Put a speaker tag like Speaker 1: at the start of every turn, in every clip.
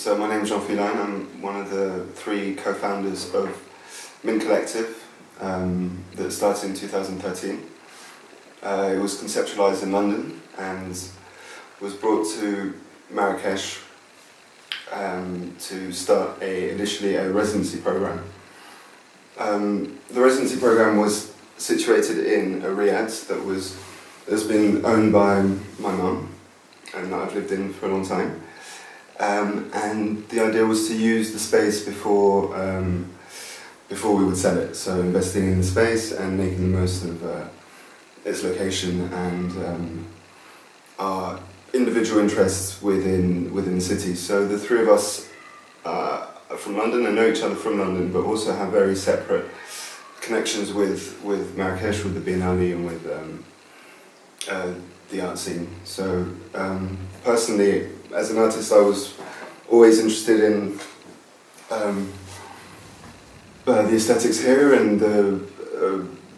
Speaker 1: So my name is Felline. I'm one of the 3 co-founders of Min Collective that started in 2013. It was conceptualised in London and was brought to Marrakesh to start initially a residency programme. The residency programme was situated in a riad that's been owned by my mum and that I've lived in for a long time. And the idea was to use the space before we would sell it. So investing in the space and making the most of its location and our individual interests within the city. So the 3 of us are from London and know each other from London, but also have very separate connections with Marrakesh, with the Biennale and with the art scene. So personally, as an artist, I was always interested in the aesthetics here, and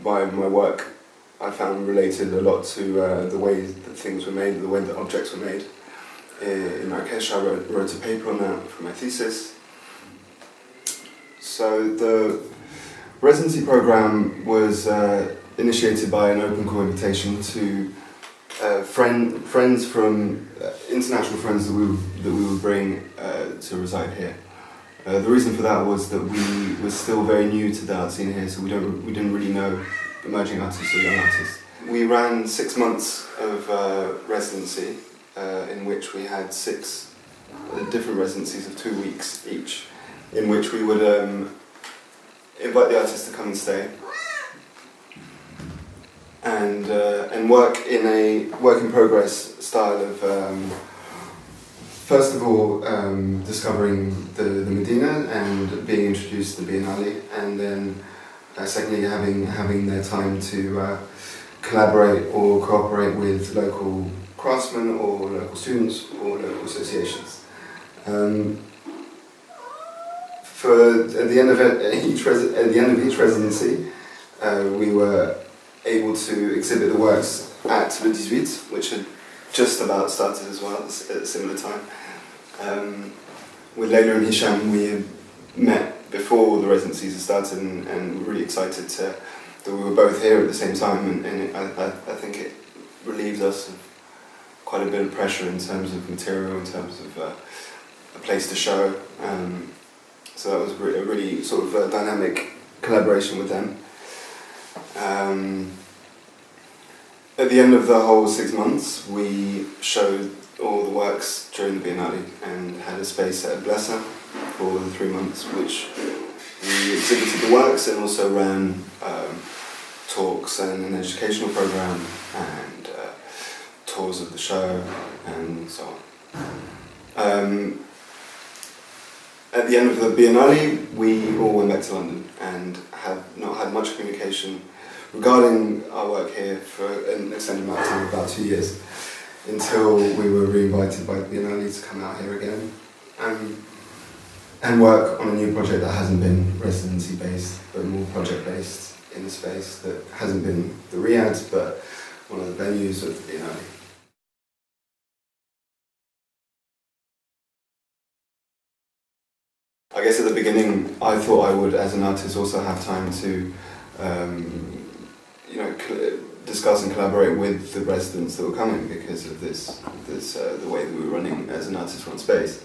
Speaker 1: my work I found related a lot to the way that things were made, the way that objects were made. In Marrakesh, I wrote a paper on that for my thesis. So the residency programme was initiated by an open call invitation to friends from international friends that we would bring to reside here. The reason for that was that we were still very new to the art scene here, so we didn't really know emerging artists or young artists. We ran 6 months of residency, in which we had 6 different residencies of 2 weeks each, in which we would invite the artists to come and stay. And work in a work-in-progress style of, first of all, discovering the Medina and being introduced to the Biennale, and then secondly, having their time to collaborate or cooperate with local craftsmen or local students or local associations. At the end of each residency, we were able to exhibit the works at Le 18, which had just about started as well at a similar time. With Leila and Hisham, we had met before the residencies had started, and were really excited that we were both here at the same time, and I think it relieved us of quite a bit of pressure in terms of material, in terms of a place to show. So that was a really sort of dynamic collaboration with them. At the end of the whole 6 months, we showed all the works during the Biennale and had a space at Blessa for the 3 months, which we exhibited the works and also ran talks and an educational program and tours of the show and so on. At the end of the Biennale, we all went back to London and have not had much communication regarding our work here for an extended amount of time, about 2 years, until we were re-invited by the Biennale to come out here again and work on a new project that hasn't been residency-based, but more project-based in the space that hasn't been the Riad, but one of the venues of the Biennale. I guess at the beginning, I thought I would, as an artist, also have time to discuss and collaborate with the residents that were coming because of the way that we were running as an artist-run space.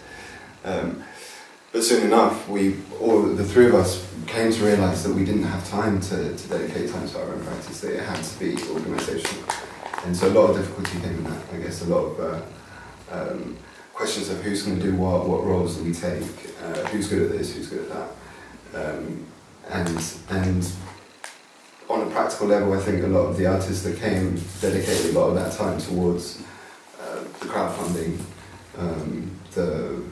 Speaker 1: But soon enough, the 3 of us came to realise that we didn't have time to dedicate time to our own practice, that it had to be organisational. And so a lot of difficulty came in that. I guess a lot of questions of who's going to do what roles do we take, who's good at this, who's good at that. And on a practical level, I think a lot of the artists that came dedicated a lot of that time towards the crowdfunding, the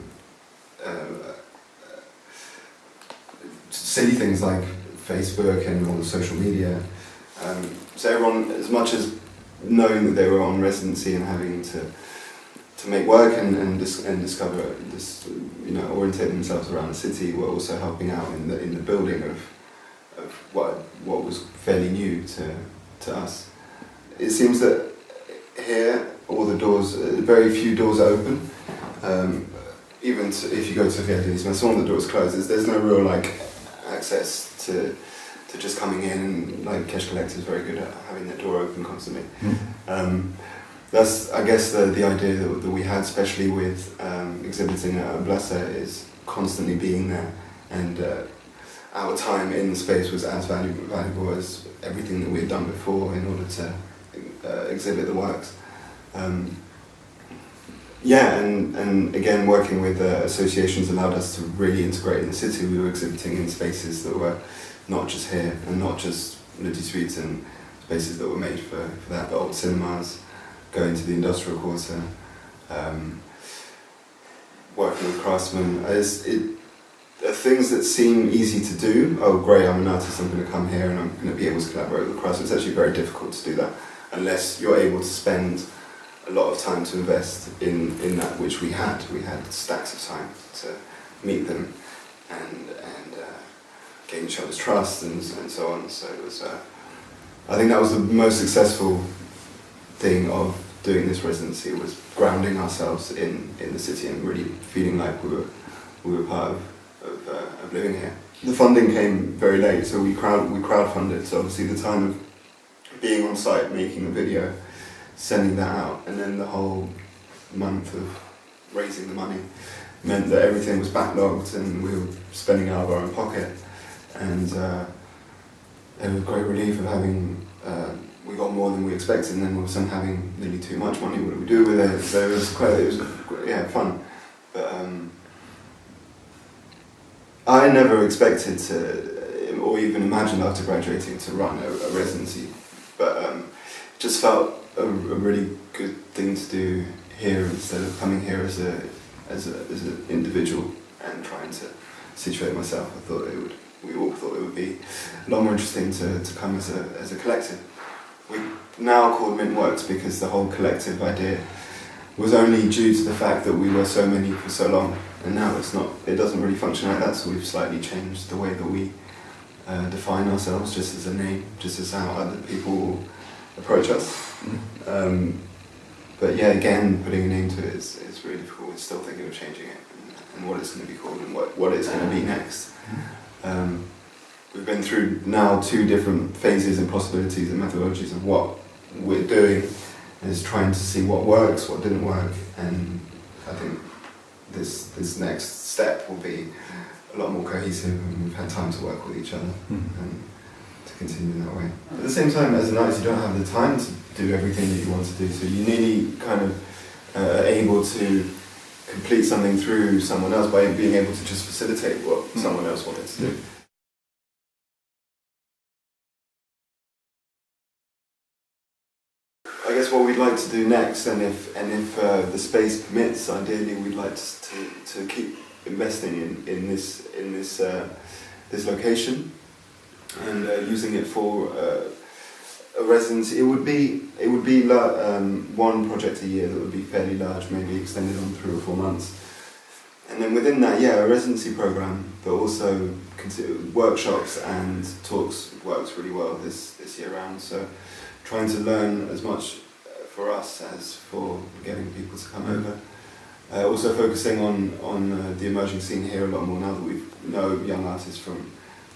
Speaker 1: silly things like Facebook and all the social media. So everyone, as much as knowing that they were on residency and having to make work and discover this, orientate themselves around the city, were also helping out in the building of what was fairly new to us. It seems that here all the doors, very few doors are open, even if you go to Felline, when some of the doors closes, there's no real like access to just coming in, and like Cash Collect is very good at having that door open constantly. That's, I guess, the idea that we had, especially with exhibiting at Blasa, is constantly being there, and our time in the space was as valuable as everything that we had done before in order to exhibit the works. And again, working with associations allowed us to really integrate in the city. We were exhibiting in spaces that were not just here, and not just Le 18, and spaces that were made for that, but old cinemas, going to the industrial quarter, working with craftsmen. Things that seem easy to do. Oh great, I'm an artist, I'm going to come here and I'm going to be able to collaborate with craftsmen. It's actually very difficult to do that unless you're able to spend a lot of time to invest in that, which we had. We had stacks of time to meet them and gain each other's trust and so on. So it was, I think that was the most successful thing of doing this residency, was grounding ourselves in the city and really feeling like we were part of living here. The funding came very late, so we crowdfunded. So obviously the time of being on site, making a video, sending that out, and then the whole month of raising the money meant that everything was backlogged and we were spending out of our own pocket. And it was a great relief of having, we got more than we expected, and then all of a sudden having nearly too much money. What do we do with it? So it was fun. But I never expected to, or even imagined after graduating, to run a residency. But it just felt a really good thing to do here, instead of coming here as an individual and trying to situate myself. We all thought it would be a lot more interesting to come as a collective. We now call Mint Works because the whole collective idea was only due to the fact that we were so many for so long, and now it doesn't really function like that, so we've slightly changed the way that we define ourselves, just as a name, just as how other people approach us. But yeah, again, putting a name to it is really difficult. We're still thinking of changing it and what it's going to be called and what it's going to be next. We've been through now 2 different phases and possibilities and methodologies of what we're doing, is trying to see what works, what didn't work, and I think this next step will be a lot more cohesive, and we've had time to work with each other and to continue in that way. At the same time, as an artist, you don't have the time to do everything that you want to do, so you nearly kind of are able to complete something through someone else by being able to just facilitate what someone else wanted to do. I guess what we'd like to do next, and if the space permits, ideally we'd like to keep investing in this location and using it for a residency. It would be one project a year that would be fairly large, maybe extended on 3 or 4 months. And then within that, a residency program, but also workshops and talks works really well this year round. So trying to learn as much for us as for getting people to come over. Also focusing on the emerging scene here a lot more now that we know young artists from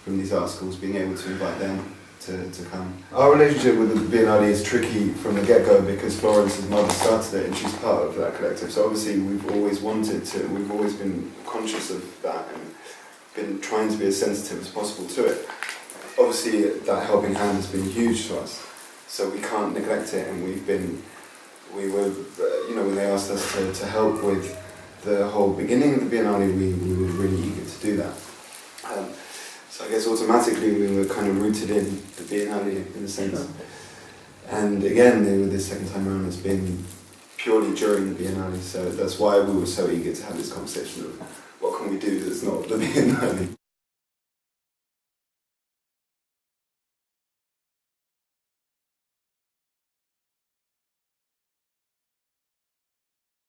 Speaker 1: these art schools, being able to invite them to come. Our relationship with the Biennale is tricky from the get-go because Florence's mother started it and she's part of that collective. So obviously we've always been conscious of that and been trying to be as sensitive as possible to it. Obviously that helping hand has been huge to us, so we can't neglect it, and we were, when they asked us to help with the whole beginning of the Biennale, we were really eager to do that. So I guess automatically we were kind of rooted in the Biennale in a sense. And again, this second time around, it's been purely during the Biennale, so that's why we were so eager to have this conversation of what can we do that's not the Biennale.